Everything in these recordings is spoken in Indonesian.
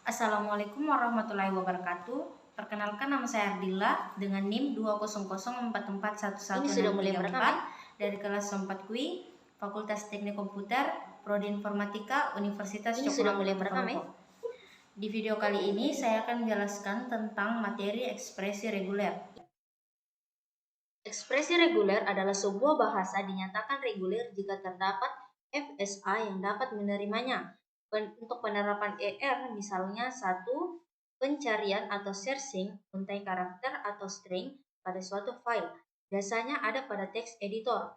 Assalamualaikum warahmatullahi wabarakatuh. Perkenalkan, nama saya Ardila dengan NIM 2004411 Ini sudah mulai merekam ya? dari kelas 4 QI, Fakultas Teknik Komputer, Prodi Informatika, Universitas Ini sudah mulai Cokroaminoto merekam ya? Palopo. Di video kali ini saya akan menjelaskan tentang materi ekspresi reguler. Ekspresi reguler adalah sebuah bahasa dinyatakan reguler jika terdapat FSA yang dapat menerimanya. Untuk penerapan ER misalnya 1. Pencarian atau searching untai karakter atau string pada suatu file. Biasanya ada pada text editor.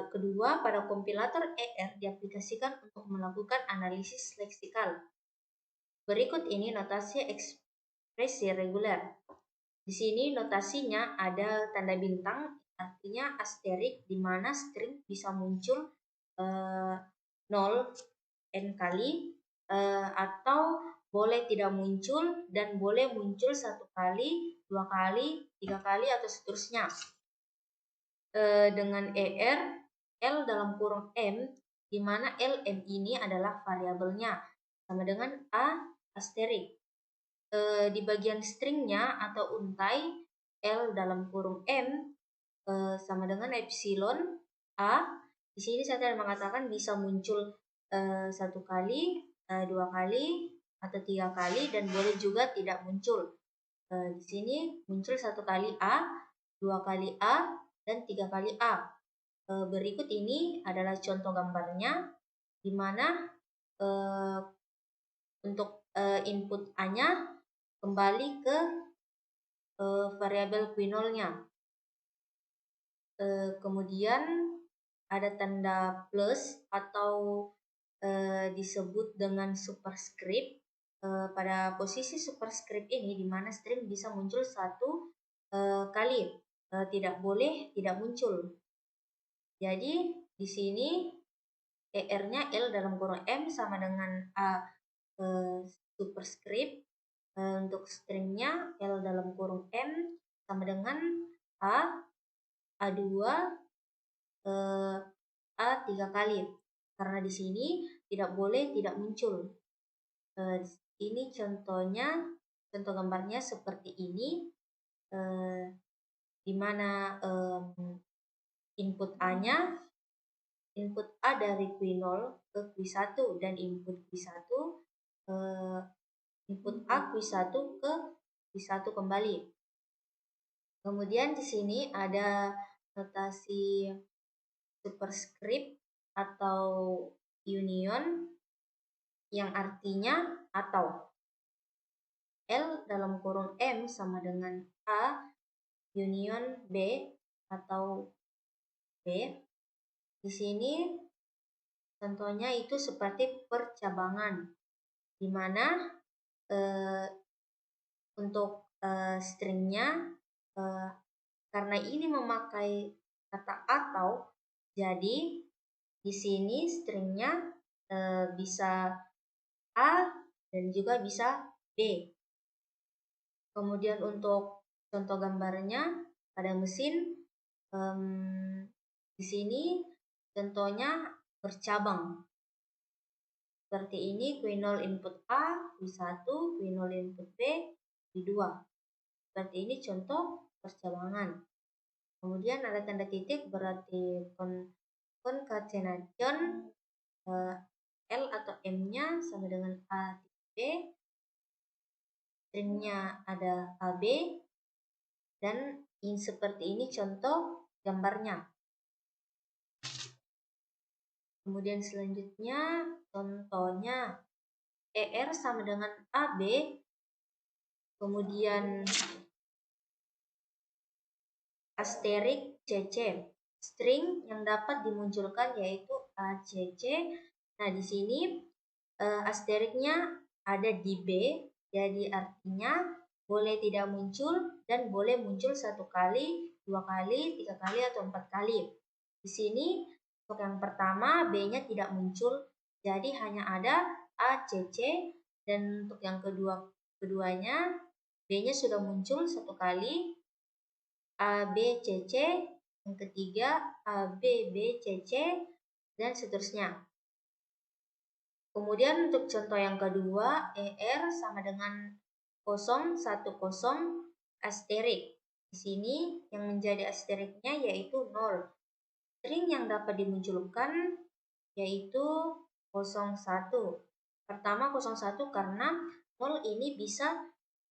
Kedua, pada kompilator ER diaplikasikan untuk melakukan analisis leksikal. Berikut ini notasi ekspresi reguler. Di sini notasinya ada tanda bintang, artinya asterik, di mana string bisa muncul 0 n kali, atau boleh tidak muncul dan boleh muncul 1 kali, 2 kali, 3 kali, atau seterusnya. Dengan ER L dalam kurung M, di mana LM ini adalah variabelnya, sama dengan A asterik. Di bagian stringnya atau untai L dalam kurung M sama dengan epsilon A. Di sini saya tidak mengatakan bisa muncul 1 kali, 2 kali, atau 3 kali, dan boleh juga tidak muncul. Di sini muncul 1 kali A, 2 kali A, dan 3 kali A. Berikut ini adalah contoh gambarnya, di mana untuk input A-nya kembali ke variabel quinolnya. Kemudian ada tanda plus atau disebut dengan superscript. Pada posisi superscript ini, di mana string bisa muncul 1 kali, tidak boleh tidak muncul. Jadi di sini ER-nya L dalam kurung M sama dengan A superscript. Untuk stringnya L dalam kurung M sama dengan A, A2, A 3 kali. Karena di sini tidak boleh tidak muncul. Ini contohnya, contoh gambarnya seperti ini, di mana input A-nya, input A dari Q0 ke Q1, dan input Q1 input A Q1 ke Q1 kembali. Kemudian di sini ada notasi superscript atau union yang artinya atau. L dalam kurung M sama dengan A union B atau B. Di sini contohnya itu seperti percabangan, di mana untuk stringnya, karena ini memakai kata atau, jadi di sini stringnya bisa A dan juga bisa B. Kemudian untuk contoh gambarnya pada mesin, di sini contohnya bercabang. Seperti ini, Q0 input A, Q1, Q0 input B, Q2. Seperti ini contoh percabangan. Kemudian ada tanda titik, berarti concatenation, L atau M-nya sama dengan A B, stringnya ada AB, dan seperti ini contoh gambarnya. Kemudian selanjutnya contohnya ER sama dengan AB, kemudian asterik CC. String yang dapat dimunculkan yaitu ACC. Nah, di sini asteriknya ada di B, jadi artinya boleh tidak muncul dan boleh muncul 1 kali, 2 kali, 3 kali, atau 4 kali. Di sini untuk yang pertama B-nya tidak muncul, jadi hanya ada ACC, dan untuk yang keduanya B-nya sudah muncul 1 kali, ABCC, yang ketiga ABBCC, dan seterusnya. Kemudian untuk contoh yang kedua, ER sama dengan 010 asterik. Di sini yang menjadi asteriknya yaitu 0. String yang dapat dimunculkan yaitu 01. Pertama 01 karena 0 ini bisa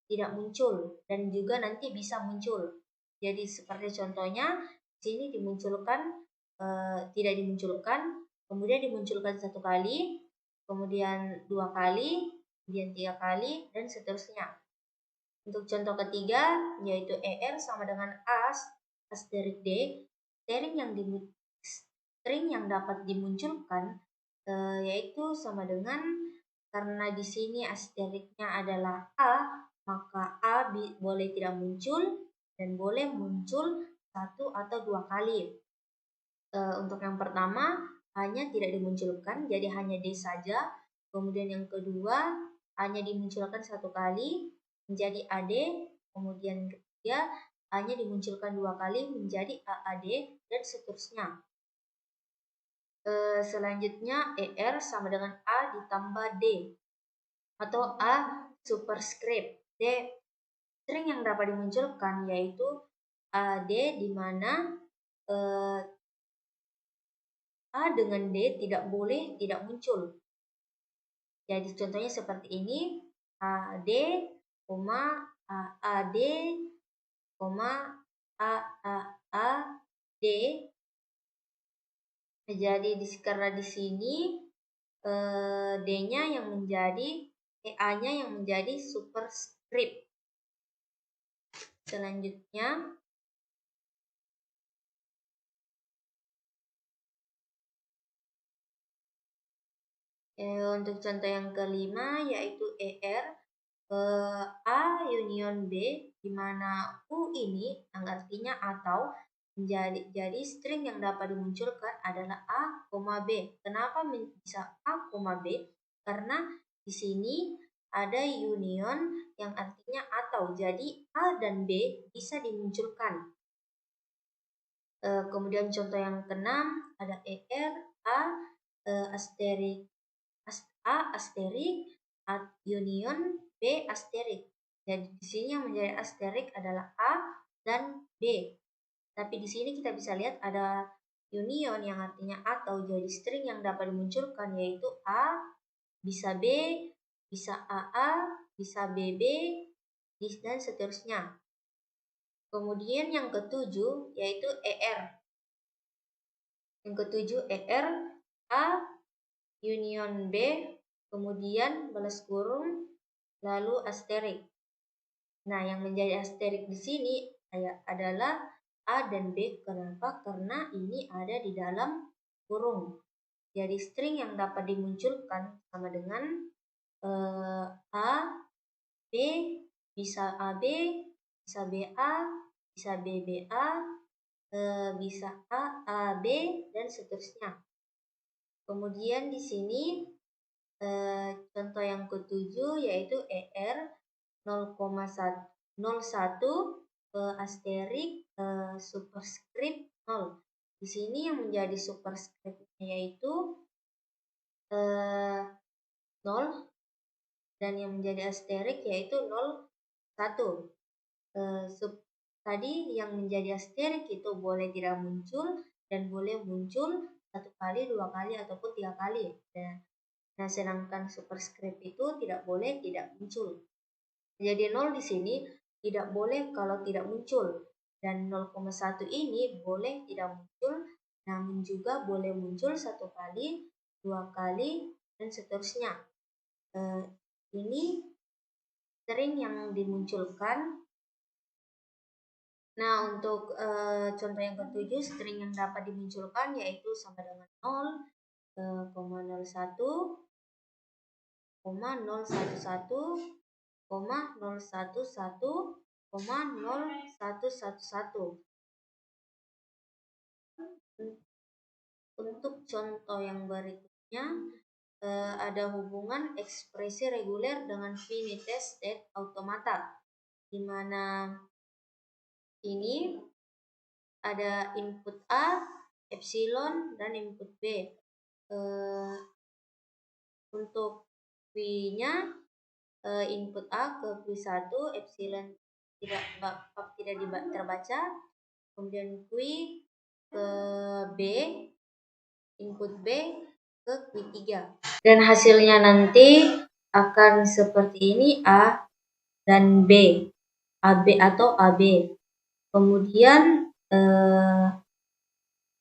tidak muncul dan juga nanti bisa muncul. Jadi seperti contohnya di sini dimunculkan tidak dimunculkan, kemudian dimunculkan 1 kali, kemudian 2 kali, kemudian 3 kali dan seterusnya. Untuk contoh ketiga yaitu ER sama dengan asterik D, string yang dapat dimunculkan yaitu sama dengan, karena di sini asteriknya adalah A, maka A boleh tidak muncul dan boleh muncul 1 atau 2 kali. Untuk yang pertama hanya tidak dimunculkan, jadi hanya D saja. Kemudian yang kedua hanya dimunculkan 1 kali menjadi AD. Kemudian ketiga hanya dimunculkan 2 kali menjadi AAD dan seterusnya. Selanjutnya ER sama dengan A ditambah D atau A superscript D. String yang dapat dimunculkan yaitu AD di mana A dengan D tidak boleh tidak muncul. Jadi contohnya seperti ini, AD, AAD, AAAD. Jadi karena di sini D-nya yang menjadi A-nya yang menjadi superscript. Selanjutnya untuk contoh yang kelima yaitu ER A union B, di mana U ini yang artinya atau jadi string yang dapat dimunculkan adalah A, B. Kenapa bisa A, B? Karena di sini ada union yang artinya atau, jadi A dan B bisa dimunculkan. Kemudian contoh yang keenam ada ER A asterik union B asterik. Jadi di sini yang menjadi asterik adalah A dan B. Tapi di sini kita bisa lihat ada union yang artinya atau, jadi string yang dapat dimunculkan yaitu A, bisa B, bisa AA, bisa BB, dan seterusnya. Kemudian yang ketujuh yaitu ER. Yang ketujuh ER A union B, kemudian balas kurung, lalu asterik. Nah, yang menjadi asterik di sini adalah A dan B. Kenapa? Karena ini ada di dalam kurung. Jadi string yang dapat dimunculkan sama dengan A, B, bisa AB, bisa BA, bisa BBA, bisa AAB, dan seterusnya. Kemudian di sini contoh yang ketujuh yaitu ER 0,01 asterik superscript 0. Di sini yang menjadi superscript yaitu 0 dan yang menjadi asterik yaitu 01. Tadi yang menjadi asterik itu boleh tidak muncul dan boleh muncul 1 kali, 2 kali, ataupun 3 kali. Nah, sedangkan superscript itu tidak boleh tidak muncul. Jadi 0 di sini tidak boleh kalau tidak muncul. Dan 0,1 ini boleh tidak muncul, namun juga boleh muncul 1 kali, 2 kali, dan seterusnya. Ini string yang dimunculkan. Nah, untuk contoh yang ketujuh, string yang dapat dimunculkan yaitu sama dengan 0, 0,01, 011, 011, 0111. Untuk contoh yang berikutnya ada hubungan ekspresi reguler dengan finite state automata, di mana ini ada input A, epsilon, dan input B. Untuk Q-nya input A ke Q1, epsilon tidak terbaca. Kemudian Q ke B, input B ke Q3. Dan hasilnya nanti akan seperti ini, A dan B, AB atau AB. Kemudian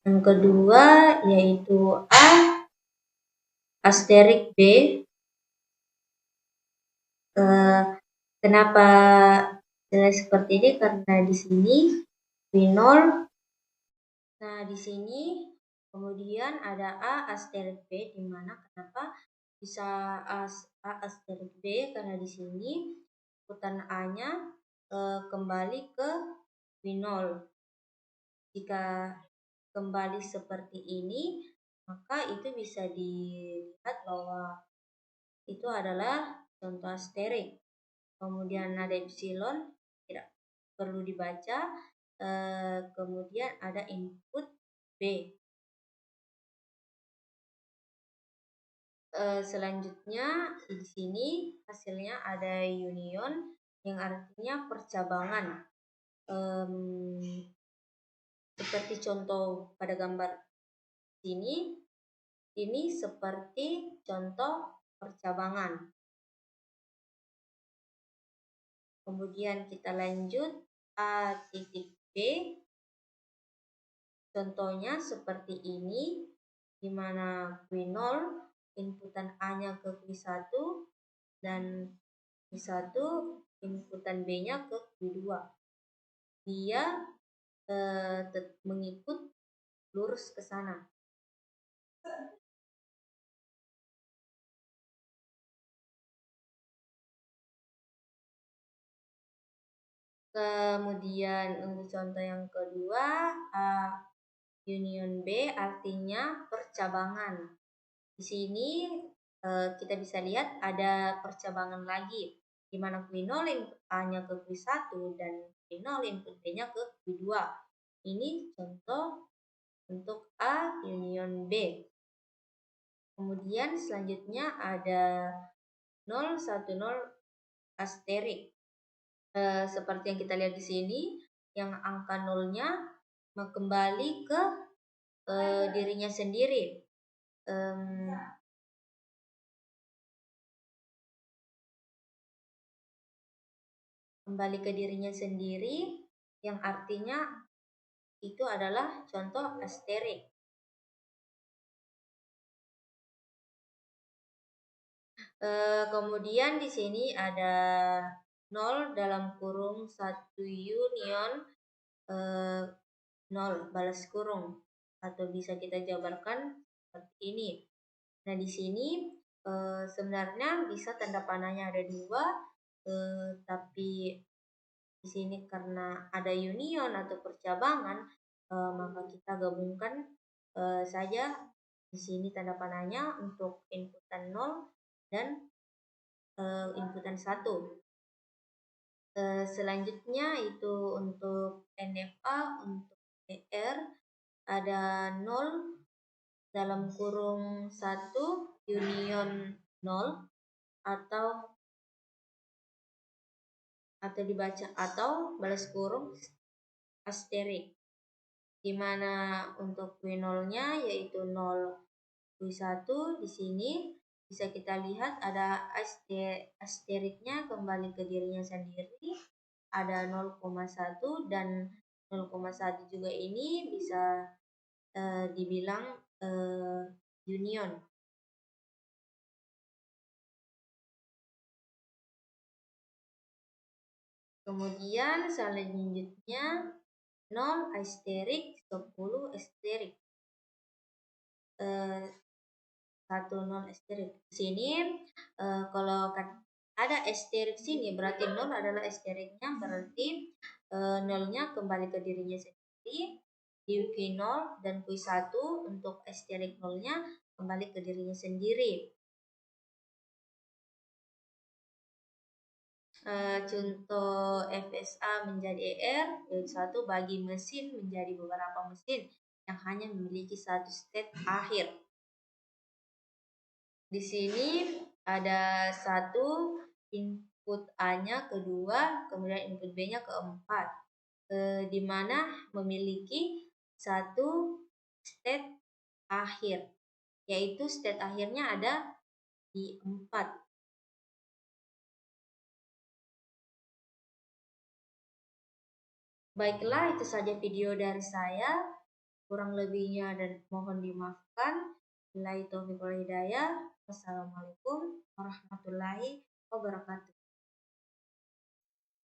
yang kedua yaitu A asterik B. Kenapa seperti ini? Karena di sini B0. Nah, di sini kemudian ada A asterik B, di mana kenapa bisa A asterik B? Karena di sini inputan A-nya kembali ke B0. Jika kembali seperti ini, maka itu bisa dilihat bahwa itu adalah contoh asterik. Kemudian ada epsilon, tidak perlu dibaca. Kemudian ada input B. Selanjutnya di sini hasilnya ada union, yang artinya percabangan. Seperti contoh pada gambar sini, ini seperti contoh percabangan. Kemudian kita lanjut A titik B. Contohnya seperti ini, di mana Q0 inputan A-nya ke Q1 dan Q1 inputan B-nya ke Q2. Dia mengikut lurus ke sana. Kemudian untuk contoh yang kedua, A union B artinya percabangan. Di sini kita bisa lihat ada percabangan lagi, di mana Q0 input A-nya ke Q1 dan Q0 input B-nya ke Q2. Ini contoh untuk A union B. Kemudian selanjutnya ada 0, 1, 0 asterik. Seperti yang kita lihat di sini, yang angka nolnya kembali ke dirinya sendiri. Kembali ke dirinya sendiri, yang artinya itu adalah contoh asterik. Kemudian di sini ada 0 dalam kurung 1 union 0 balas kurung, atau bisa kita jabarkan seperti ini. Nah, di sini sebenarnya bisa tanda panahnya ada 2, tapi di sini karena ada union atau percabangan, maka kita gabungkan saja di sini tanda panahnya untuk inputan 0 dan inputan 1. Selanjutnya itu untuk NFA, untuk ER ada 0 dalam kurung 1 union 0 atau dibaca atau balas kurung asterik, di mana untuk Q0-nya yaitu 0 Q1. Di sini bisa kita lihat ada asteriknya kembali ke dirinya sendiri, ada 0,1 dan 0,1 juga ini bisa dibilang union. Kemudian selanjutnya 0 asterik, 10 asterik. 1 non asterik. Di sini kalau ada asterik sini berarti 0 adalah asteriknya, berarti nolnya kembali ke dirinya sendiri. Di Q0 dan Q1 untuk asterik nolnya kembali ke dirinya sendiri. Contoh FSA menjadi ER, yaitu satu bagi mesin menjadi beberapa mesin yang hanya memiliki satu state akhir. Di sini ada 1 input A-nya kedua, kemudian input B-nya keempat, di mana memiliki 1 state akhir, yaitu state akhirnya ada di 4. Baiklah, itu saja video dari saya. Kurang lebihnya dan mohon dimaafkan. Billahi taufiq wal hidayah. Wassalamualaikum warahmatullahi wabarakatuh.